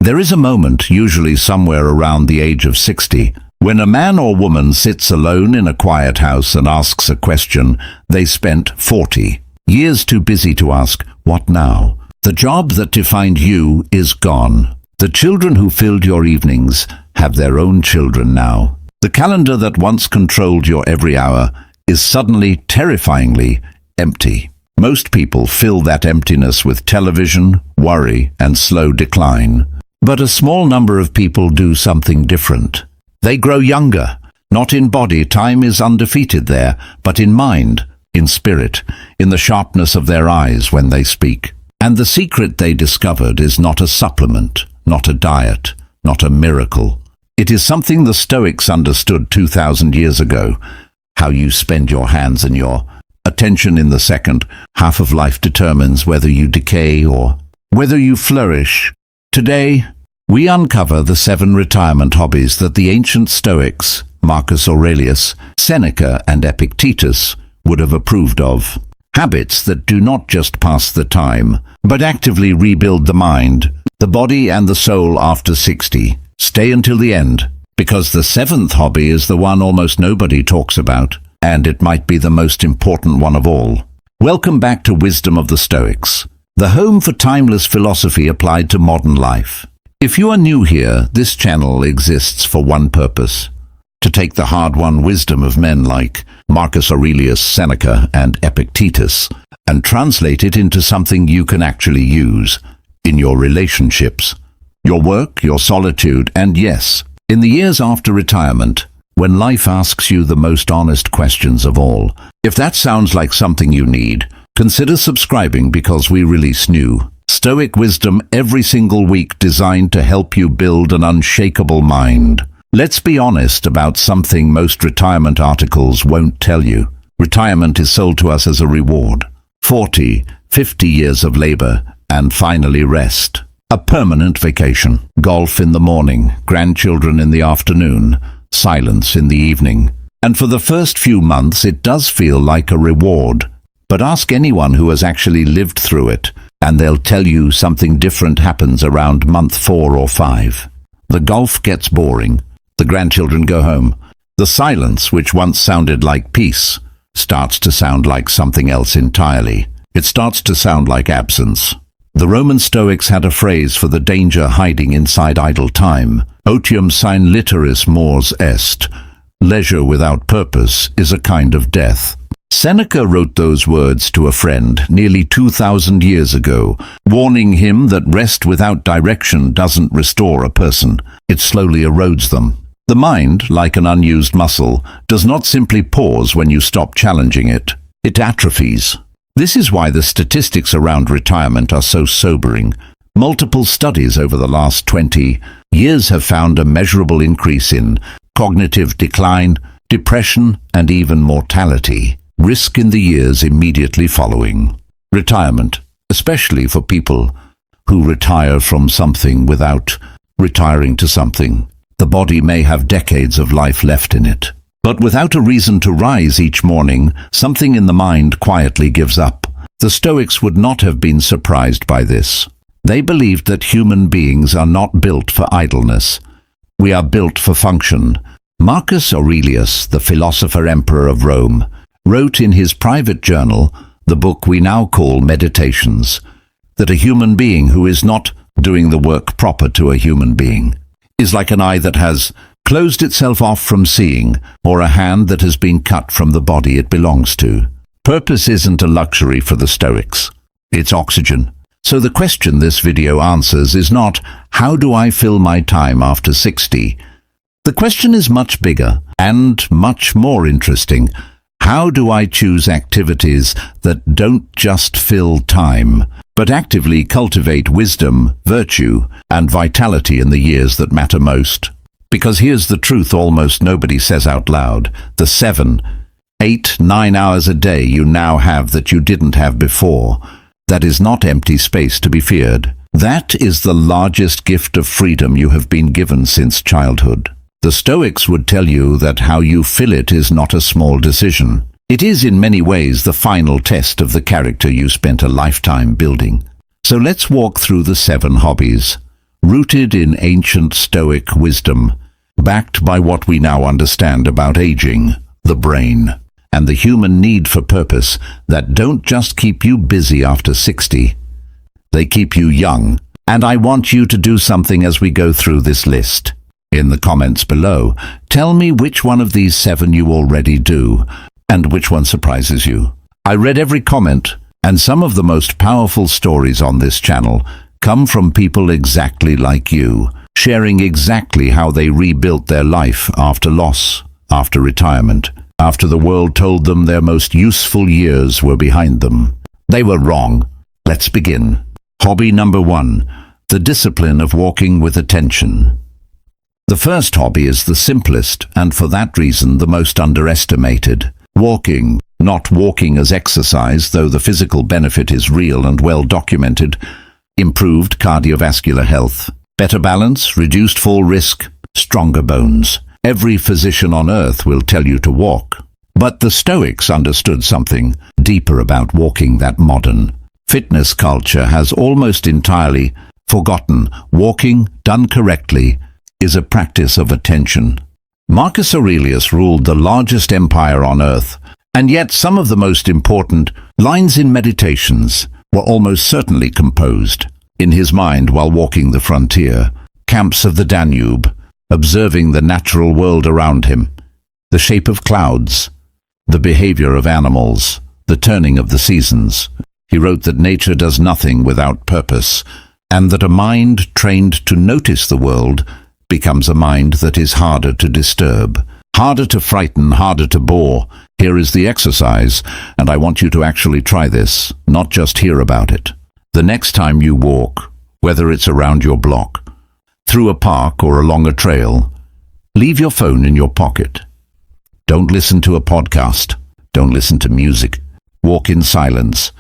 There is a moment, usually somewhere around the age of 60, when a man or woman sits alone in a quiet house and asks a question they spent 40 years too busy to ask, "What now?" The job that defined you is gone. The children who filled your evenings have their own children now. The calendar that once controlled your every hour is suddenly, terrifyingly, empty. Most people fill that emptiness with television, worry, and slow decline. But a small number of people do something different. They grow younger. Not in body, time is undefeated there, but in mind, in spirit, in the sharpness of their eyes when they speak. And the secret they discovered is not a supplement, not a diet, not a miracle. It is something the Stoics understood 2,000 years ago. How you spend your hands and your attention in the second half of life determines whether you decay or whether you flourish. Today, we uncover the 7 retirement hobbies that the ancient Stoics, Marcus Aurelius, Seneca, and Epictetus, would have approved of. Habits that do not just pass the time, but actively rebuild the mind, the body, and the soul after 60. Stay until the end, because the 7th hobby is the one almost nobody talks about, and it might be the most important one of all. Welcome back to Wisdom of the Stoics, the home for timeless philosophy applied to modern life. If you are new here, this channel exists for one purpose: to take the hard-won wisdom of men like Marcus Aurelius, Seneca, and Epictetus and translate it into something you can actually use in your relationships, your work, your solitude, and yes, in the years after retirement, when life asks you the most honest questions of all. If that sounds like something you need, consider subscribing, because we release new Stoic wisdom every single week designed to help you build an unshakable mind. Let's be honest about something most retirement articles won't tell you. Retirement is sold to us as a reward. 40, 50 years of labor, and finally rest. A permanent vacation. Golf in the morning, grandchildren in the afternoon, silence in the evening. And for the first few months it does feel like a reward. But ask anyone who has actually lived through it, and they'll tell you something different happens around month 4 or 5. The golf gets boring. The grandchildren go home. The silence, which once sounded like peace, starts to sound like something else entirely. It starts to sound like absence. The Roman Stoics had a phrase for the danger hiding inside idle time. Otium sine literis mors est. Leisure without purpose is a kind of death. Seneca wrote those words to a friend nearly 2,000 years ago, warning him that rest without direction doesn't restore a person. It slowly erodes them. The mind, like an unused muscle, does not simply pause when you stop challenging it. It atrophies. This is why the statistics around retirement are so sobering. Multiple studies over the last 20 years have found a measurable increase in cognitive decline, depression, and even mortality. Risk in the years immediately following retirement, especially for people who retire from something without retiring to something. The body may have decades of life left in it, but without a reason to rise each morning, something in the mind quietly gives up. The Stoics would not have been surprised by this. They believed that human beings are not built for idleness. We are built for function. Marcus Aurelius, the philosopher-emperor of Rome, wrote in his private journal, the book we now call Meditations, that a human being who is not doing the work proper to a human being is like an eye that has closed itself off from seeing, or a hand that has been cut from the body it belongs to. Purpose isn't a luxury for the Stoics. It's oxygen. So the question this video answers is not, how do I fill my time after 60? The question is much bigger and much more interesting. How do I choose activities that don't just fill time, but actively cultivate wisdom, virtue, and vitality in the years that matter most? Because here's the truth almost nobody says out loud. The 7, 8, 9 hours a day you now have that you didn't have before, that is not empty space to be feared. That is the largest gift of freedom you have been given since childhood. The Stoics would tell you that how you fill it is not a small decision. It is in many ways the final test of the character you spent a lifetime building. So let's walk through the 7 hobbies. rooted in ancient Stoic wisdom, backed by what we now understand about aging, the brain, and the human need for purpose that don't just keep you busy after 60. They keep you young, and I want you to do something as we go through this list. In the comments below, tell me which one of these 7 you already do, and which one surprises you. I read every comment, and some of the most powerful stories on this channel come from people exactly like you, sharing exactly how they rebuilt their life after loss, after retirement, after the world told them their most useful years were behind them. They were wrong. Let's begin. Hobby number 1, the discipline of walking with attention. The first hobby is the simplest, and for that reason the most underestimated. Walking, not walking as exercise, though the physical benefit is real and well documented. Improved cardiovascular health, better balance, reduced fall risk, stronger bones. Every physician on earth will tell you to walk. But the Stoics understood something deeper about walking that modern fitness culture has almost entirely forgotten. Walking, done correctly, is a practice of attention. Marcus Aurelius ruled the largest empire on earth, and yet some of the most important lines in Meditations were almost certainly composed in his mind while walking the frontier, camps of the Danube, observing the natural world around him, the shape of clouds, the behavior of animals, the turning of the seasons. He wrote that nature does nothing without purpose, and that a mind trained to notice the world becomes a mind that is harder to disturb, harder to frighten, harder to bore. Here is the exercise, and I want you to actually try this, not just hear about it. The next time you walk, whether it's around your block, through a park or along a trail, leave your phone in your pocket. Don't listen to a podcast. Don't listen to music. Walk in silence,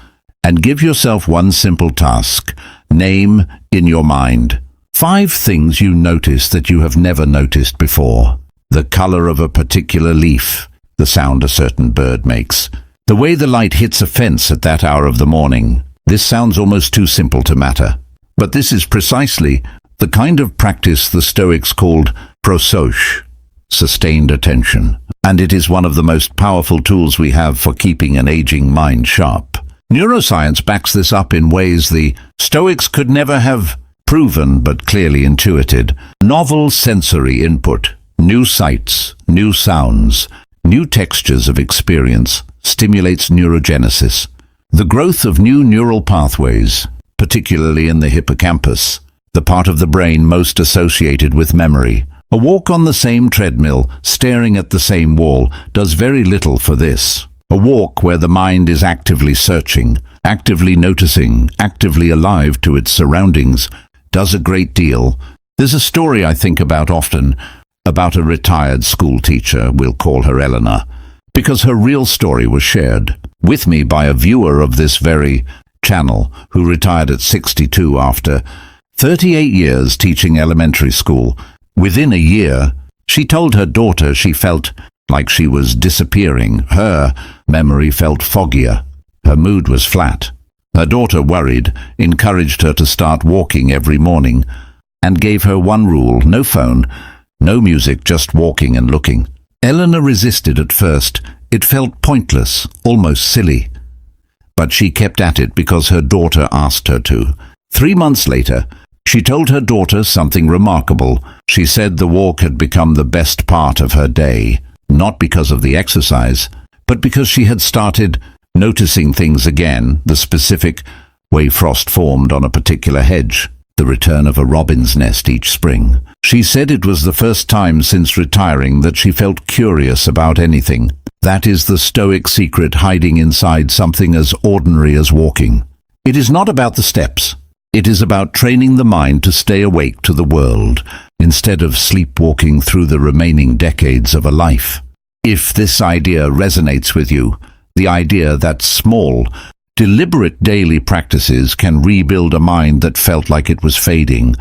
and give yourself one simple task. Name in your mind 5 things you notice that you have never noticed before. The color of a particular leaf, the sound a certain bird makes, the way the light hits a fence at that hour of the morning. This sounds almost too simple to matter, but this is precisely the kind of practice the Stoics called prosoche, sustained attention, and it is one of the most powerful tools we have for keeping an aging mind sharp. Neuroscience backs this up in ways the Stoics could never have proven but clearly intuited. Novel sensory input, new sights, new sounds, new textures of experience stimulates neurogenesis, the growth of new neural pathways, particularly in the hippocampus, the part of the brain most associated with memory. A walk on the same treadmill, staring at the same wall, does very little for this. A walk where the mind is actively searching, actively noticing, actively alive to its surroundings, does a great deal. There's a story I think about often, about a retired school teacher, we'll call her Eleanor, because her real story was shared with me by a viewer of this very channel who retired at 62 after 38 years teaching elementary school. Within a year, she told her daughter she felt like she was disappearing. Her memory felt foggier. Her mood was flat. Her daughter, worried, encouraged her to start walking every morning and gave her one rule: no phone, no music, just walking and looking. Eleanor resisted at first. It felt pointless, almost silly. But she kept at it because her daughter asked her to. 3 months later, she told her daughter something remarkable. She said the walk had become the best part of her day, not because of the exercise, but because she had started noticing things again, the specific way frost formed on a particular hedge, the return of a robin's nest each spring. She said it was the first time since retiring that she felt curious about anything. That is the Stoic secret hiding inside something as ordinary as walking. It is not about the steps. It is about training the mind to stay awake to the world, instead of sleepwalking through the remaining decades of a life. If this idea resonates with you, the idea that small, deliberate daily practices can rebuild a mind that felt like it was fading,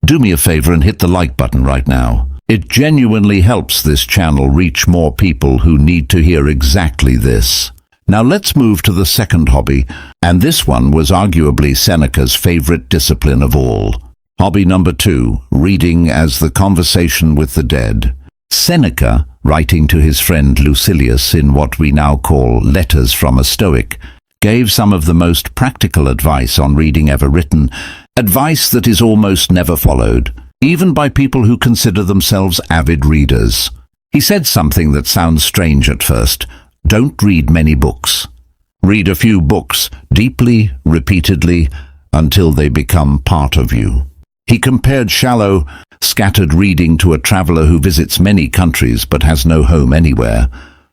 do me a favor and hit the like button right now. It genuinely helps this channel reach more people who need to hear exactly this. Now let's move to the second hobby, and this one was arguably Seneca's favorite discipline of all. Hobby number 2, reading as the conversation with the dead. Seneca, writing to his friend Lucilius in what we now call Letters from a Stoic, gave some of the most practical advice on reading ever written, advice that is almost never followed, even by people who consider themselves avid readers. He said something that sounds strange at first. Don't read many books. Read a few books, deeply, repeatedly, until they become part of you. He compared shallow, scattered reading to a traveler who visits many countries but has no home anywhere.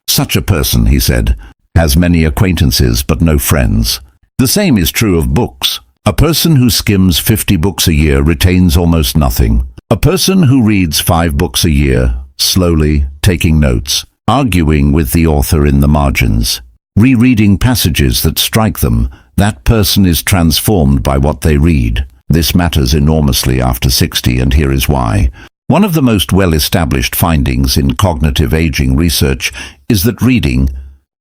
Such a person, he said, has many acquaintances but no friends. The same is true of books. A person who skims 50 books a year retains almost nothing. A person who reads 5 books a year, slowly, taking notes, arguing with the author in the margins, rereading passages that strike them, that person is transformed by what they read. This matters enormously after 60, and here is why. One of the most well-established findings in cognitive aging research is that reading,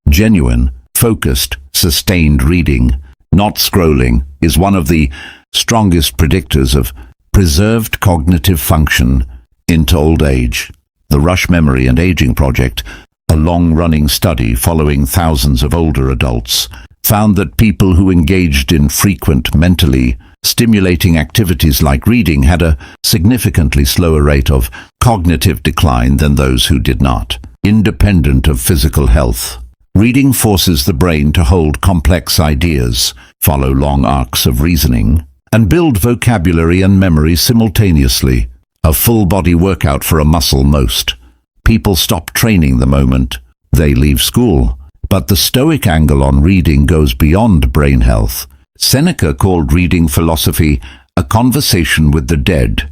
genuine, focused, sustained reading, not scrolling, is one of the strongest predictors of preserved cognitive function into old age. The Rush Memory and Aging Project, a long-running study following thousands of older adults, found that people who engaged in frequent mentally stimulating activities like reading had a significantly slower rate of cognitive decline than those who did not. Independent of physical health, reading forces the brain to hold complex ideas, follow long arcs of reasoning, and build vocabulary and memory simultaneously. A full-body workout for a muscle. Most people stop training the moment they leave school. But the Stoic angle on reading goes beyond brain health. Seneca called reading philosophy a conversation with the dead,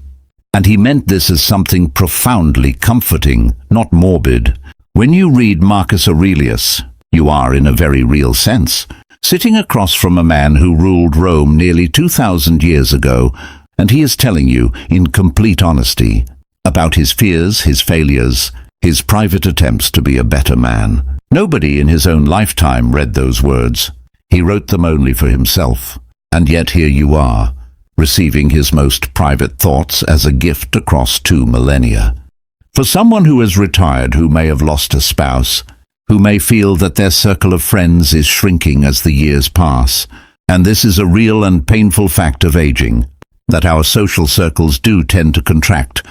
and he meant this as something profoundly comforting, not morbid. When you read Marcus Aurelius, you are, in a very real sense, sitting across from a man who ruled Rome nearly 2,000 years ago, and he is telling you, in complete honesty, about his fears, his failures, his private attempts to be a better man. Nobody in his own lifetime read those words. He wrote them only for himself, and yet here you are, receiving his most private thoughts as a gift across 2 millennia. For someone who is retired, who may have lost a spouse, who may feel that their circle of friends is shrinking as the years pass, and this is a real and painful fact of aging, that our social circles do tend to contract,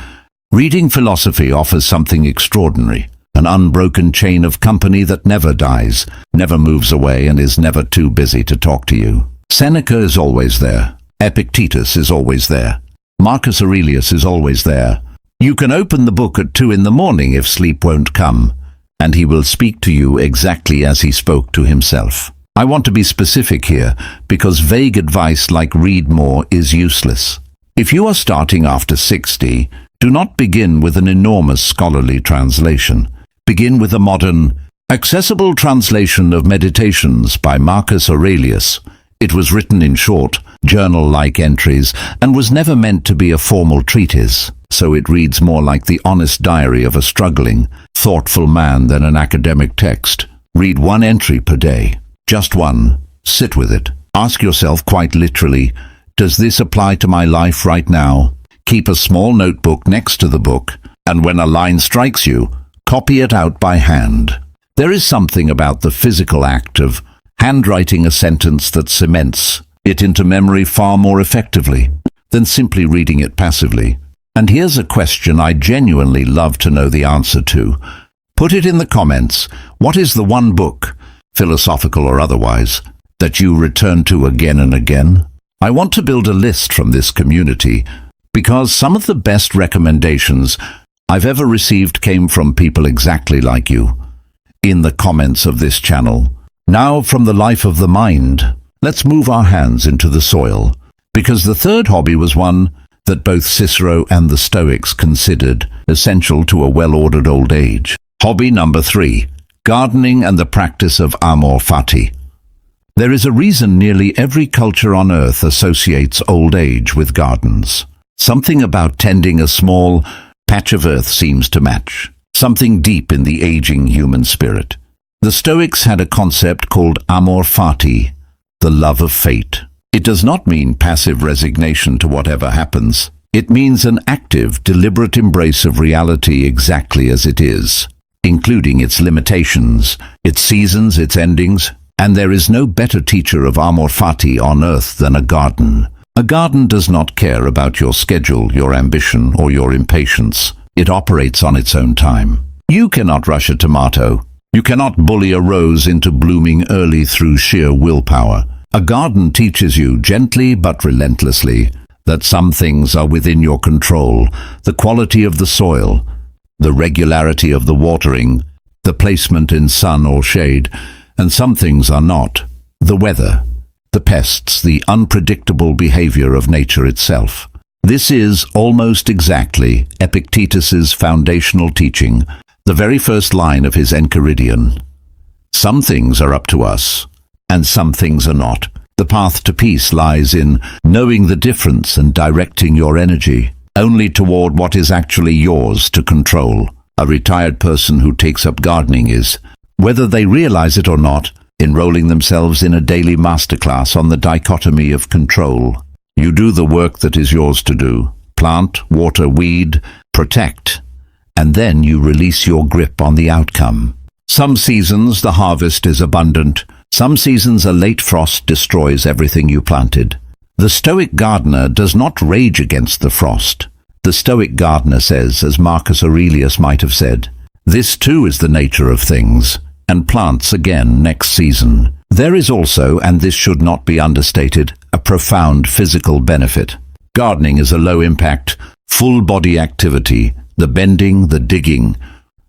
reading philosophy offers something extraordinary. An unbroken chain of company that never dies, never moves away, and is never too busy to talk to you. Seneca is always there. Epictetus is always there. Marcus Aurelius is always there. You can open the book at 2 in the morning if sleep won't come, and he will speak to you exactly as he spoke to himself. I want to be specific here, because vague advice like read more is useless. If you are starting after 60, do not begin with an enormous scholarly translation. Begin with a modern, accessible translation of Meditations by Marcus Aurelius. It was written in short, journal-like entries and was never meant to be a formal treatise, so it reads more like the honest diary of a struggling, thoughtful man than an academic text. Read 1 entry per day. Just one. Sit with it. Ask yourself quite literally, does this apply to my life right now? Keep a small notebook next to the book, and when a line strikes you, copy it out by hand. There is something about the physical act of handwriting a sentence that cements it into memory far more effectively than simply reading it passively. And here's a question I genuinely love to know the answer to. Put it in the comments. What is the one book, philosophical or otherwise, that you return to again and again? I want to build a list from this community, because some of the best recommendations I've ever received came from people exactly like you, in the comments of this channel. Now, from the life of the mind, let's move our hands into the soil, because the third hobby was one that both Cicero and the Stoics considered essential to a well-ordered old age. Hobby number 3, gardening and the practice of amor fati. There is a reason nearly every culture on earth associates old age with gardens. Something about tending a small patch of earth seems to match. Something deep in the aging human spirit. The Stoics had a concept called amor fati, the love of fate. It does not mean passive resignation to whatever happens. It means an active, deliberate embrace of reality exactly as it is, including its limitations, its seasons, its endings. And there is no better teacher of amor fati on earth than a garden. A garden does not care about your schedule, your ambition, or your impatience. It operates on its own time. You cannot rush a tomato. You cannot bully a rose into blooming early through sheer willpower. A garden teaches you gently but relentlessly that some things are within your control: the quality of the soil, the regularity of the watering, the placement in sun or shade, and some things are not: the weather, the pests, the unpredictable behavior of nature itself. This is almost exactly Epictetus's foundational teaching, the very first line of his Enchiridion. Some things are up to us, and some things are not. The path to peace lies in knowing the difference and directing your energy only toward what is actually yours to control. A retired person who takes up gardening is, whether they realize it or not, enrolling themselves in a daily masterclass on the dichotomy of control. You do the work that is yours to do: plant, water, weed, protect, and then you release your grip on the outcome. Some seasons the harvest is abundant. Some seasons a late frost destroys everything you planted. The Stoic gardener does not rage against the frost. The Stoic gardener says, as Marcus Aurelius might have said, "This too is the nature of things," and plants again next season. There is also, and this should not be understated, a profound physical benefit. Gardening is a low-impact, full-body activity: the bending, the digging,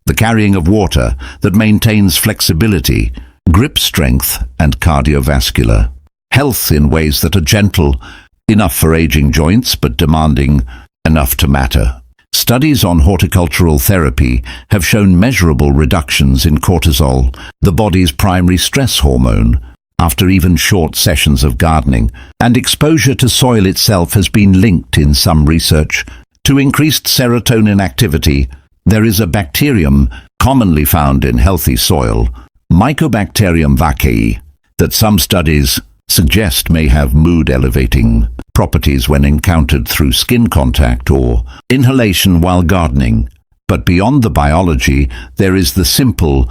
the carrying of water that maintains flexibility, grip strength, and cardiovascular health in ways that are gentle, enough for aging joints but demanding enough to matter. Studies on horticultural therapy have shown measurable reductions in cortisol, the body's primary stress hormone, after even short sessions of gardening, and exposure to soil itself has been linked in some research to increased serotonin activity. There is a bacterium commonly found in healthy soil, Mycobacterium vaccae, that some studies suggest may have mood-elevating properties when encountered through skin contact or inhalation while gardening. But beyond the biology, there is the simple,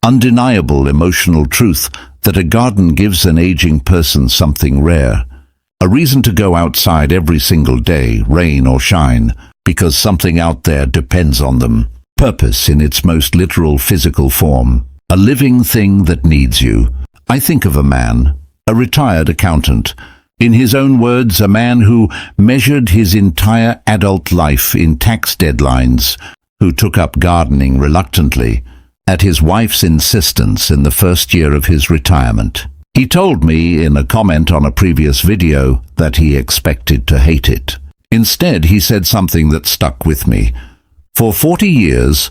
undeniable emotional truth that a garden gives an aging person something rare: a reason to go outside every single day, rain or shine, because something out there depends on them. Purpose in its most literal physical form. A living thing that needs you. I think of a man, a retired accountant, in his own words, a man who measured his entire adult life in tax deadlines, who took up gardening reluctantly, at his wife's insistence in the first year of his retirement. He told me in a comment on a previous video that he expected to hate it. Instead, he said something that stuck with me. "For 40 years,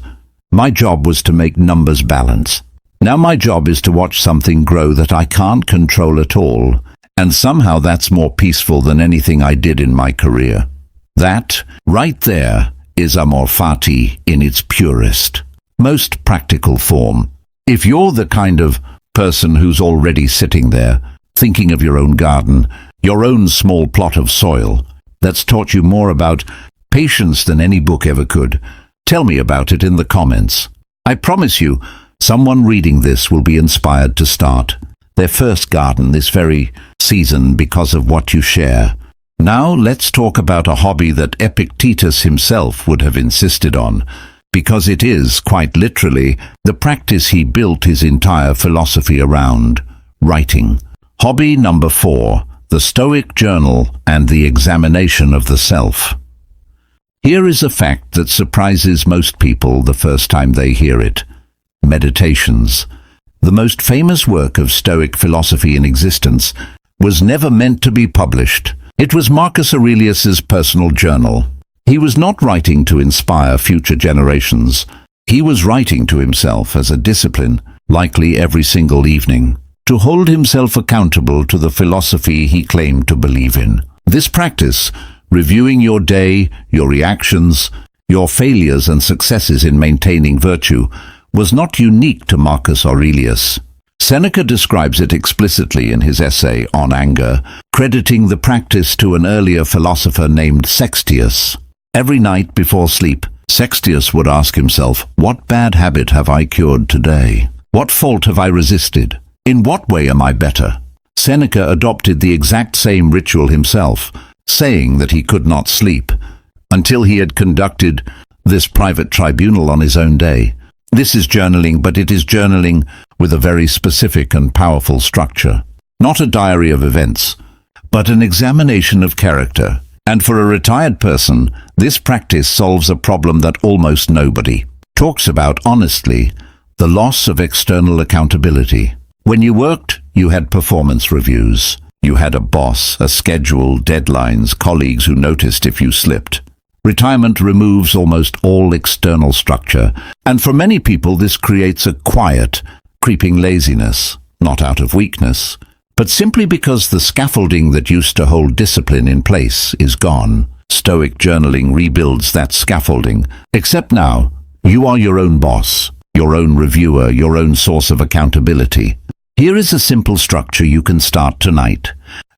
my job was to make numbers balance. Now my job is to watch something grow that I can't control at all, and somehow that's more peaceful than anything I did in my career." That, right there, is amor fati in its purest, most practical form. If you're the kind of person who's already sitting there, thinking of your own garden, your own small plot of soil, that's taught you more about patience than any book ever could, tell me about it in the comments. I promise you, someone reading this will be inspired to start their first garden this very season because of what you share. Now let's talk about a hobby that Epictetus himself would have insisted on, because it is, quite literally, the practice he built his entire philosophy around: writing. Hobby number 4, the Stoic Journal and the Examination of the Self. Here is a fact that surprises most people the first time they hear it. Meditations, the most famous work of Stoic philosophy in existence, was never meant to be published. It was Marcus Aurelius's personal journal. He was not writing to inspire future generations. He was writing to himself as a discipline, likely every single evening, to hold himself accountable to the philosophy he claimed to believe in. This practice, reviewing your day, your reactions, your failures and successes in maintaining virtue, was not unique to Marcus Aurelius. Seneca describes it explicitly in his essay on anger, crediting the practice to an earlier philosopher named Sextius. Every night before sleep, Sextius would ask himself, "What bad habit have I cured today? What fault have I resisted? In what way am I better?" Seneca adopted the exact same ritual himself, saying that he could not sleep until he had conducted this private tribunal on his own day. This is journaling, but it is journaling with a very specific and powerful structure. Not a diary of events, but an examination of character. And for a retired person, this practice solves a problem that almost nobody talks about honestly: the loss of external accountability. When you worked, you had performance reviews. You had a boss, a schedule, deadlines, colleagues who noticed if you slipped. Retirement removes almost all external structure, and for many people this creates a quiet, creeping laziness, not out of weakness, but simply because the scaffolding that used to hold discipline in place is gone. Stoic journaling rebuilds that scaffolding, except now you are your own boss, your own reviewer, your own source of accountability. Here is a simple structure you can start tonight,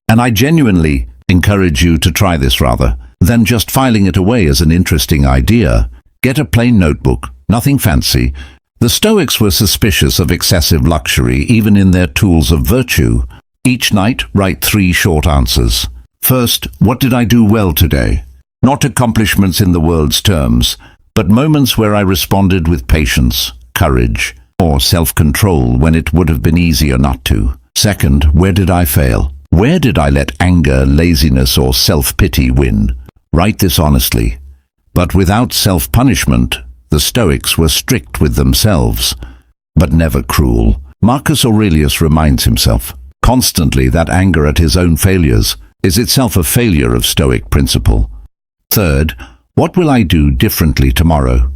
and I genuinely encourage you to try this rather than just filing it away as an interesting idea. Get a plain notebook, nothing fancy. The Stoics were suspicious of excessive luxury even in their tools of virtue. Each night, write 3 short answers. First, what did I do well today? Not accomplishments in the world's terms, but moments where I responded with patience, courage, or self-control when it would have been easier not to. Second, where did I fail? Where did I let anger, laziness, or self-pity win? Write this honestly, but without self-punishment. The Stoics were strict with themselves, but never cruel. Marcus Aurelius reminds himself constantly that anger at his own failures is itself a failure of Stoic principle. Third, what will I do differently tomorrow?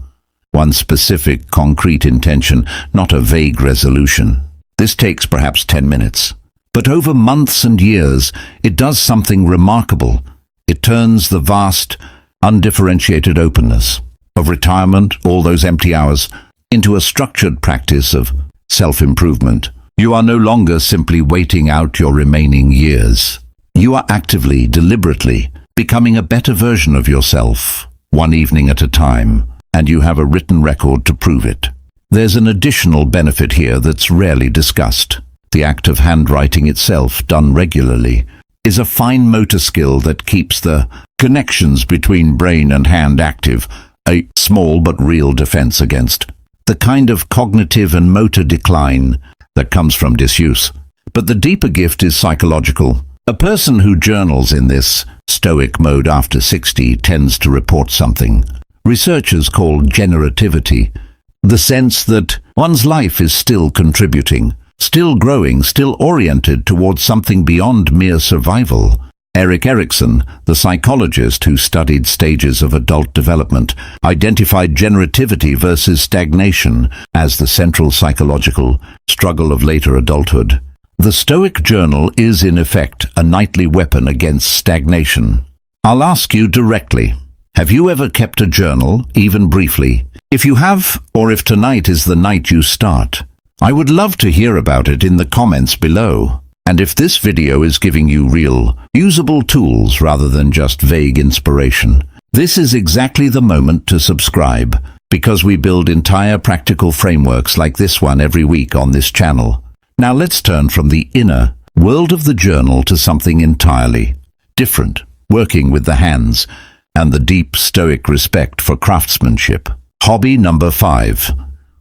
One specific, concrete intention, not a vague resolution. This takes perhaps 10 minutes, but over months and years, it does something remarkable. It turns the vast, undifferentiated openness of retirement, all those empty hours, into a structured practice of self-improvement. You are no longer simply waiting out your remaining years. You are actively, deliberately, becoming a better version of yourself, one evening at a time, and you have a written record to prove it. There's an additional benefit here that's rarely discussed. The act of handwriting itself, done regularly, is a fine motor skill that keeps the connections between brain and hand active, a small but real defense against the kind of cognitive and motor decline that comes from disuse. But the deeper gift is psychological. A person who journals in this Stoic mode after 60 tends to report something researchers call generativity, the sense that one's life is still contributing, still growing, still oriented towards something beyond mere survival. Erik Erikson, the psychologist who studied stages of adult development, identified generativity versus stagnation as the central psychological struggle of later adulthood. The Stoic journal is in effect a nightly weapon against stagnation. I'll ask you directly, have you ever kept a journal, even briefly? If you have, or if tonight is the night you start, I would love to hear about it in the comments below. And if this video is giving you real, usable tools rather than just vague inspiration, this is exactly the moment to subscribe, because we build entire practical frameworks like this one every week on this channel. Now let's turn from the inner world of the journal to something entirely different, working with the hands and the deep Stoic respect for craftsmanship. Hobby number 5.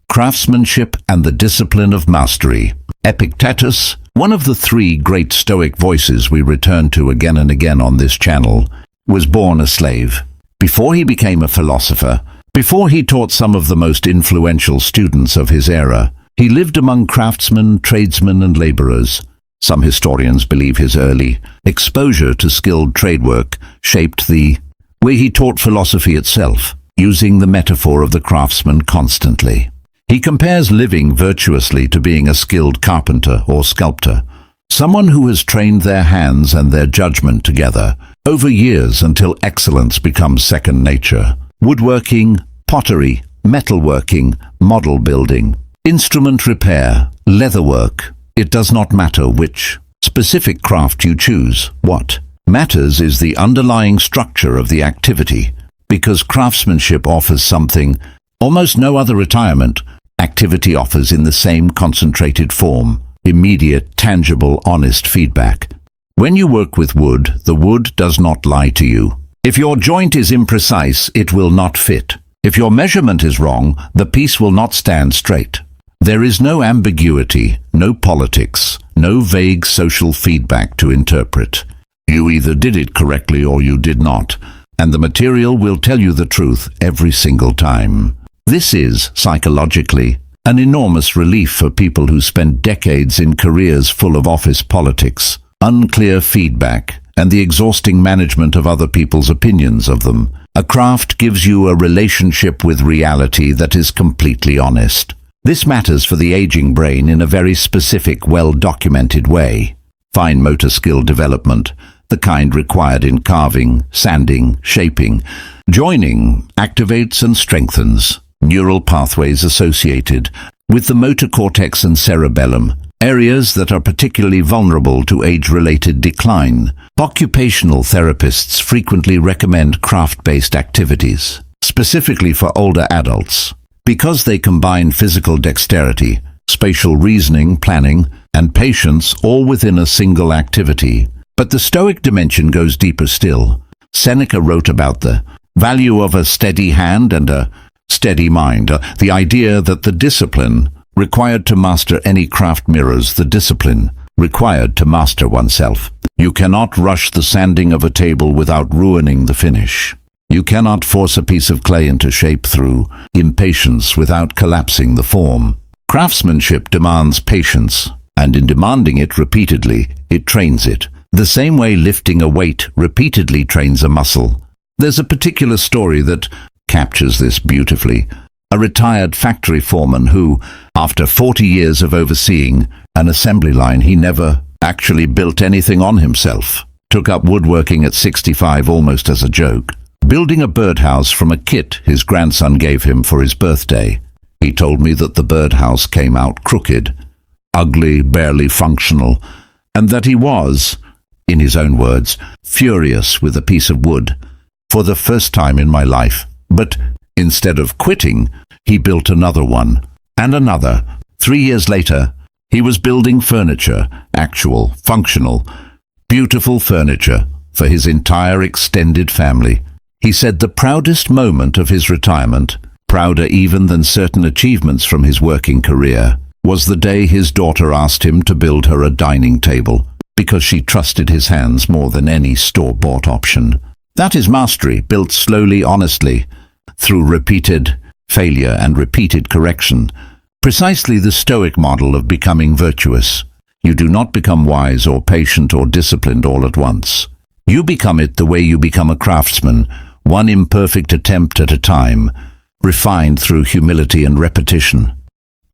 Craftsmanship and the discipline of mastery. Epictetus, one of the 3 great Stoic voices we return to again and again on this channel, was born a slave. Before he became a philosopher, before he taught some of the most influential students of his era, he lived among craftsmen, tradesmen, and laborers. Some historians believe his early exposure to skilled trade work shaped the way he taught philosophy itself, using the metaphor of the craftsman constantly. He compares living virtuously to being a skilled carpenter or sculptor, someone who has trained their hands and their judgment together over years until excellence becomes second nature. Woodworking, pottery, metalworking, model building. Instrument repair, leatherwork. It does not matter which specific craft you choose. What matters is the underlying structure of the activity, because craftsmanship offers something almost no other retirement activity offers in the same concentrated form: immediate, tangible, honest feedback. When you work with wood, the wood does not lie to you. If your joint is imprecise, it will not fit. If your measurement is wrong, the piece will not stand straight. There is no ambiguity, no politics, no vague social feedback to interpret. You either did it correctly or you did not, and the material will tell you the truth every single time. This is, psychologically, an enormous relief for people who spend decades in careers full of office politics, unclear feedback, and the exhausting management of other people's opinions of them. A craft gives you a relationship with reality that is completely honest. This matters for the aging brain in a very specific, well-documented way. Fine motor skill development, the kind required in carving, sanding, shaping, joining, activates and strengthens neural pathways associated with the motor cortex and cerebellum, areas that are particularly vulnerable to age-related decline. Occupational therapists frequently recommend craft-based activities, specifically for older adults, because they combine physical dexterity, spatial reasoning, planning, and patience all within a single activity. But the Stoic dimension goes deeper still. Seneca wrote about the value of a steady hand and a steady mind, the idea that the discipline required to master any craft mirrors the discipline required to master oneself. You cannot rush the sanding of a table without ruining the finish. You cannot force a piece of clay into shape through impatience without collapsing the form. Craftsmanship demands patience, and in demanding it repeatedly, it trains it. The same way lifting a weight repeatedly trains a muscle. There's a particular story that captures this beautifully. A retired factory foreman who, after 40 years of overseeing an assembly line, he never actually built anything on himself, took up woodworking at 65 almost as a joke, building a birdhouse from a kit his grandson gave him for his birthday. He told me that the birdhouse came out crooked, ugly, barely functional, and that he was, in his own words, furious with a piece of wood for the first time in my life. But instead of quitting, he built another one, and another. 3 years later, he was building furniture, actual, functional, beautiful furniture for his entire extended family. He said the proudest moment of his retirement, prouder even than certain achievements from his working career, was the day his daughter asked him to build her a dining table, because she trusted his hands more than any store-bought option. That is mastery, built slowly, honestly, through repeated failure and repeated correction. Precisely the Stoic model of becoming virtuous. You do not become wise or patient or disciplined all at once. You become it the way you become a craftsman, one imperfect attempt at a time, refined through humility and repetition.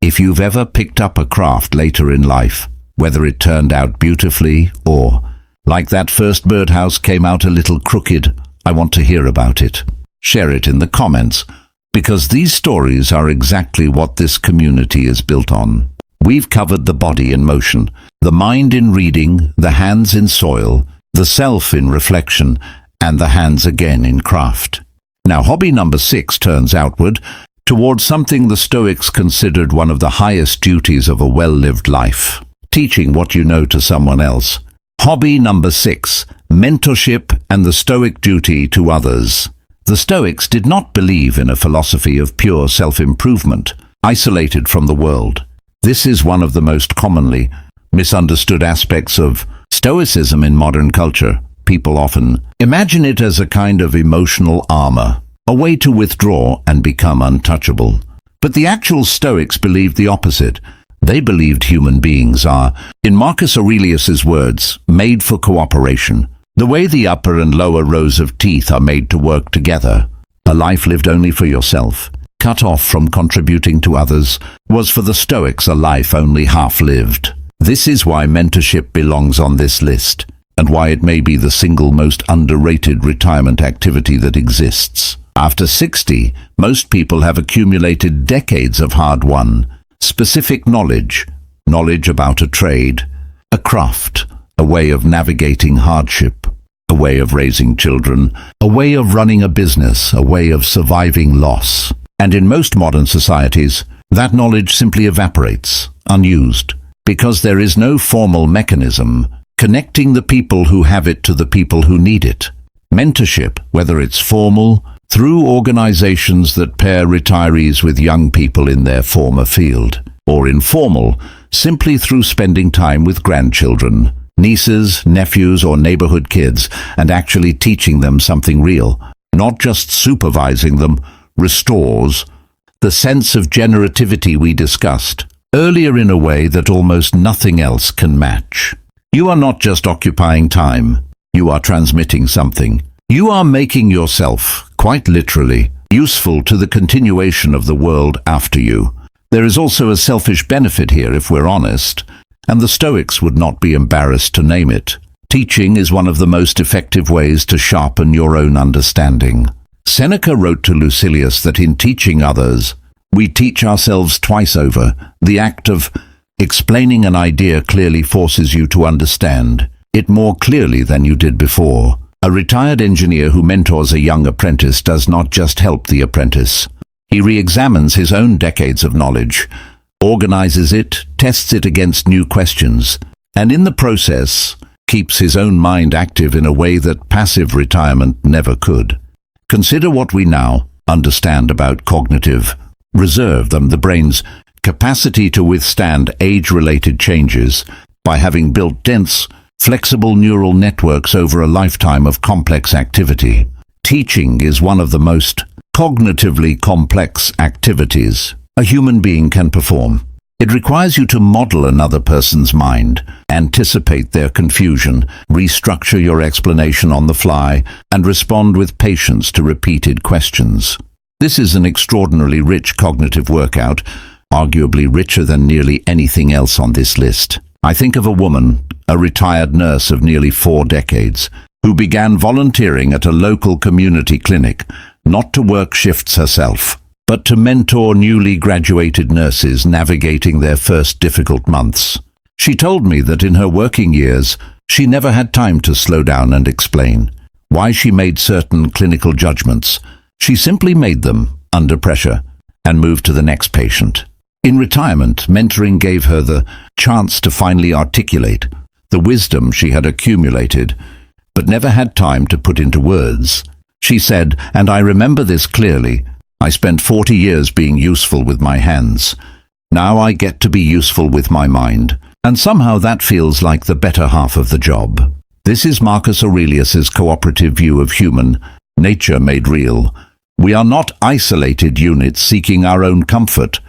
If you've ever picked up a craft later in life, whether it turned out beautifully or, like that first birdhouse, came out a little crooked, I want to hear about it. Share it in the comments, because these stories are exactly what this community is built on. We've covered the body in motion, the mind in reading, the hands in soil, the self in reflection, and the hands again in craft. Now, hobby number 6 turns outward, towards something the Stoics considered one of the highest duties of a well-lived life: teaching what you know to someone else. Hobby number 6, mentorship and the Stoic duty to others. The Stoics did not believe in a philosophy of pure self-improvement, isolated from the world. This is one of the most commonly misunderstood aspects of Stoicism in modern culture. People often imagine it as a kind of emotional armor, a way to withdraw and become untouchable. But the actual Stoics believed the opposite. They believed human beings are, in Marcus Aurelius's words, made for cooperation. The way the upper and lower rows of teeth are made to work together. A life lived only for yourself, cut off from contributing to others, was for the Stoics a life only half-lived. This is why mentorship belongs on this list, and why it may be the single most underrated retirement activity that exists. After 60, most people have accumulated decades of hard-won, specific knowledge, knowledge about a trade, a craft, a way of navigating hardship, a way of raising children, a way of running a business, a way of surviving loss. And in most modern societies, that knowledge simply evaporates, unused, because there is no formal mechanism connecting the people who have it to the people who need it. Mentorship, whether it's formal, through organizations that pair retirees with young people in their former field, or informal, simply through spending time with grandchildren, nieces, nephews, or neighborhood kids, and actually teaching them something real, not just supervising them, restores the sense of generativity we discussed earlier in a way that almost nothing else can match. You are not just occupying time, you are transmitting something. You are making yourself, quite literally, useful to the continuation of the world after you. There is also a selfish benefit here if we're honest, and the Stoics would not be embarrassed to name it. Teaching is one of the most effective ways to sharpen your own understanding. Seneca wrote to Lucilius that in teaching others, we teach ourselves twice over. The act of explaining an idea clearly forces you to understand it more clearly than you did before. A retired engineer who mentors a young apprentice does not just help the apprentice. He re-examines his own decades of knowledge, organizes it, tests it against new questions, and in the process, keeps his own mind active in a way that passive retirement never could. Consider what we now understand about cognitive reserve, the brain's capacity to withstand age-related changes by having built dense, flexible neural networks over a lifetime of complex activity. Teaching is one of the most cognitively complex activities a human being can perform. It requires you to model another person's mind, anticipate their confusion, restructure your explanation on the fly, and respond with patience to repeated questions. This is an extraordinarily rich cognitive workout, arguably richer than nearly anything else on this list. I think of a woman, a retired nurse of nearly 4 decades, who began volunteering at a local community clinic, not to work shifts herself, but to mentor newly graduated nurses navigating their first difficult months. She told me that in her working years, she never had time to slow down and explain why she made certain clinical judgments. She simply made them under pressure and moved to the next patient. In retirement, mentoring gave her the chance to finally articulate the wisdom she had accumulated, but never had time to put into words. She said, and I remember this clearly, I spent 40 years being useful with my hands. Now I get to be useful with my mind, and somehow that feels like the better half of the job. This is Marcus Aurelius's cooperative view of human nature made real. We are not isolated units seeking our own comfort.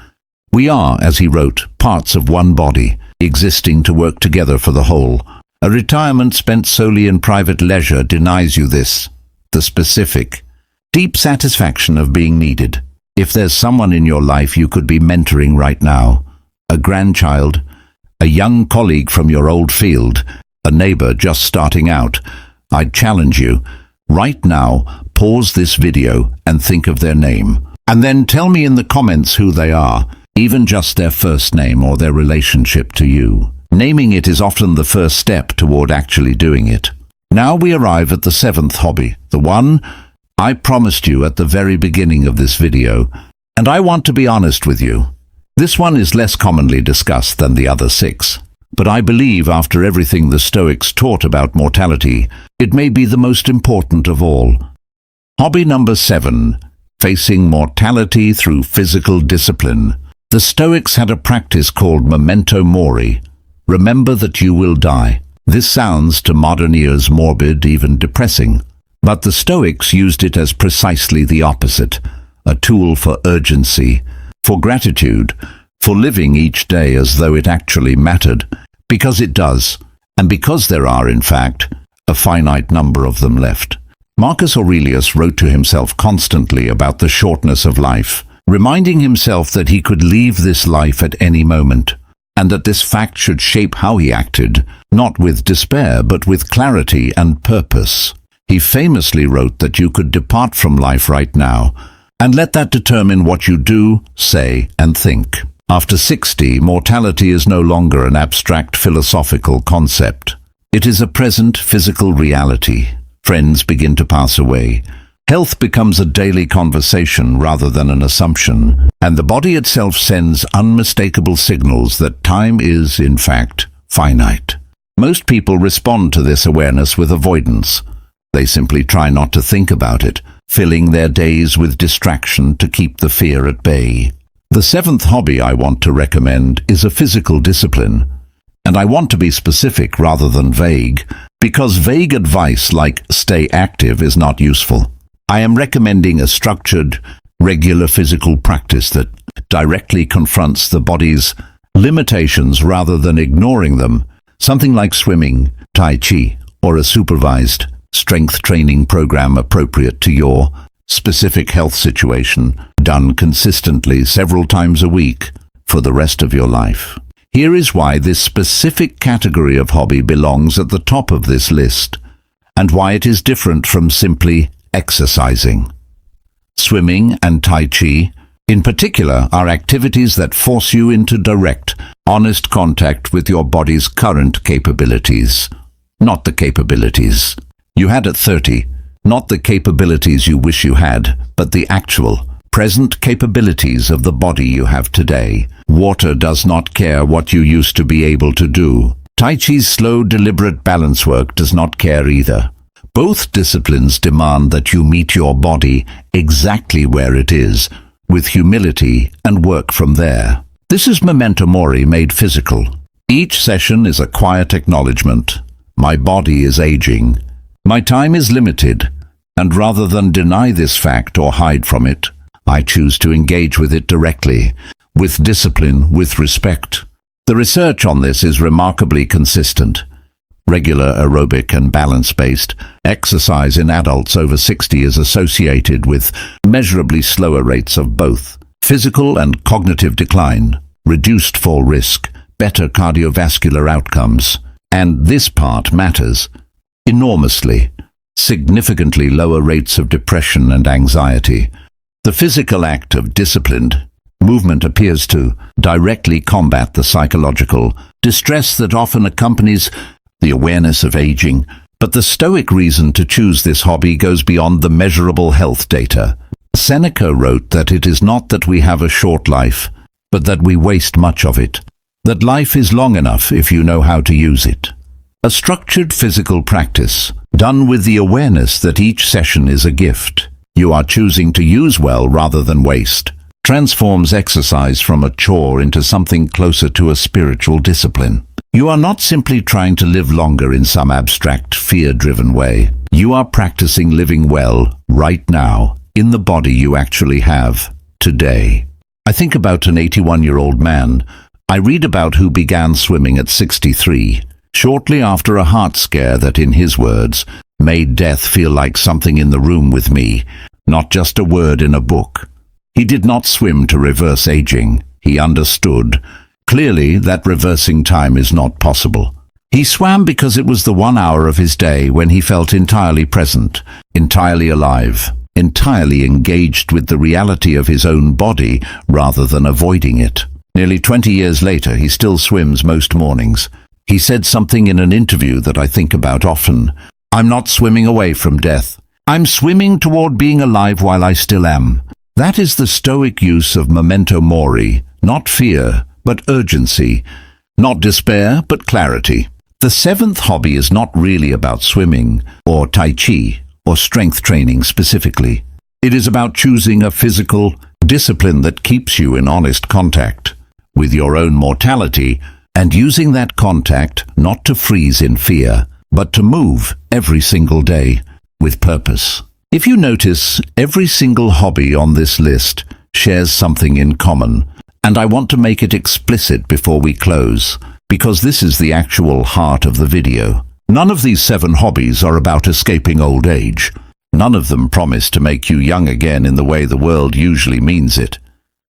We are, as he wrote, parts of one body, existing to work together for the whole. A retirement spent solely in private leisure denies you this, the specific, deep satisfaction of being needed. If there's someone in your life you could be mentoring right now, a grandchild, a young colleague from your old field, a neighbor just starting out, I'd challenge you, right now, pause this video and think of their name. And then tell me in the comments who they are, even just their first name or their relationship to you. Naming it is often the first step toward actually doing it. Now we arrive at the 7th hobby, the one I promised you at the very beginning of this video, and I want to be honest with you. This one is less commonly discussed than the other 6, but I believe after everything the Stoics taught about mortality, it may be the most important of all. Hobby number 7, facing mortality through physical discipline. The Stoics had a practice called memento mori, remember that you will die. This sounds to modern ears morbid, even depressing, but the Stoics used it as precisely the opposite, a tool for urgency, for gratitude, for living each day as though it actually mattered, because it does, and because there are, in fact, a finite number of them left. Marcus Aurelius wrote to himself constantly about the shortness of life, reminding himself that he could leave this life at any moment, and that this fact should shape how he acted, not with despair but with clarity and purpose. He famously wrote that you could depart from life right now, and let that determine what you do, say, and think. After 60, mortality is no longer an abstract philosophical concept. It is a present physical reality. Friends begin to pass away. Health becomes a daily conversation rather than an assumption, and the body itself sends unmistakable signals that time is, in fact, finite. Most people respond to this awareness with avoidance. They simply try not to think about it, filling their days with distraction to keep the fear at bay. The seventh hobby I want to recommend is a physical discipline. And I want to be specific rather than vague, because vague advice like stay active is not useful. I am recommending a structured, regular physical practice that directly confronts the body's limitations rather than ignoring them, something like swimming, tai chi, or a supervised strength training program appropriate to your specific health situation, done consistently several times a week for the rest of your life. Here is why this specific category of hobby belongs at the top of this list, and why it is different from simply exercising. Swimming and Tai Chi, in particular, are activities that force you into direct, honest contact with your body's current capabilities, not the capabilities you had at 30, not the capabilities you wish you had, but the actual, present capabilities of the body you have today. Water does not care what you used to be able to do. Tai Chi's slow, deliberate balance work does not care either. Both disciplines demand that you meet your body exactly where it is, with humility, and work from there. This is memento mori made physical. Each session is a quiet acknowledgement. My body is aging. My time is limited, and rather than deny this fact or hide from it, I choose to engage with it directly, with discipline, with respect. The research on this is remarkably consistent. Regular aerobic and balance-based exercise in adults over 60 is associated with measurably slower rates of both physical and cognitive decline, reduced fall risk, better cardiovascular outcomes, and this part matters enormously, significantly lower rates of depression and anxiety. The physical act of disciplined movement appears to directly combat the psychological distress that often accompanies the awareness of aging, but the Stoic reason to choose this hobby goes beyond the measurable health data. Seneca wrote that it is not that we have a short life, but that we waste much of it, that life is long enough if you know how to use it. A structured physical practice, done with the awareness that each session is a gift you are choosing to use well rather than waste, transforms exercise from a chore into something closer to a spiritual discipline. You are not simply trying to live longer in some abstract, fear-driven way. You are practicing living well, right now, in the body you actually have, today. I think about an 81-year-old man I read about who began swimming at 63, shortly after a heart scare that, in his words, made death feel like something in the room with me, not just a word in a book. He did not swim to reverse aging. He understood clearly that reversing time is not possible. He swam because it was the 1 hour of his day when he felt entirely present, entirely alive, entirely engaged with the reality of his own body rather than avoiding it. Nearly 20 years later, he still swims most mornings. He said something in an interview that I think about often. "I'm not swimming away from death. I'm swimming toward being alive while I still am." That is the Stoic use of memento mori, not fear, but urgency, not despair, but clarity. The seventh hobby is not really about swimming, or tai chi, or strength training specifically. It is about choosing a physical discipline that keeps you in honest contact with your own mortality, and using that contact not to freeze in fear, but to move every single day with purpose. If you notice, every single hobby on this list shares something in common, and I want to make it explicit before we close, because this is the actual heart of the video. None of these 7 hobbies are about escaping old age. None of them promise to make you young again in the way the world usually means it.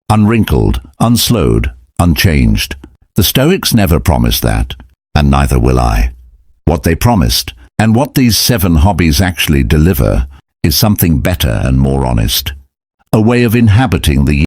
Unwrinkled, unslowed, unchanged. The Stoics never promised that, and neither will I. What they promised, and what these 7 hobbies actually deliver, is something better and more honest. A way of inhabiting the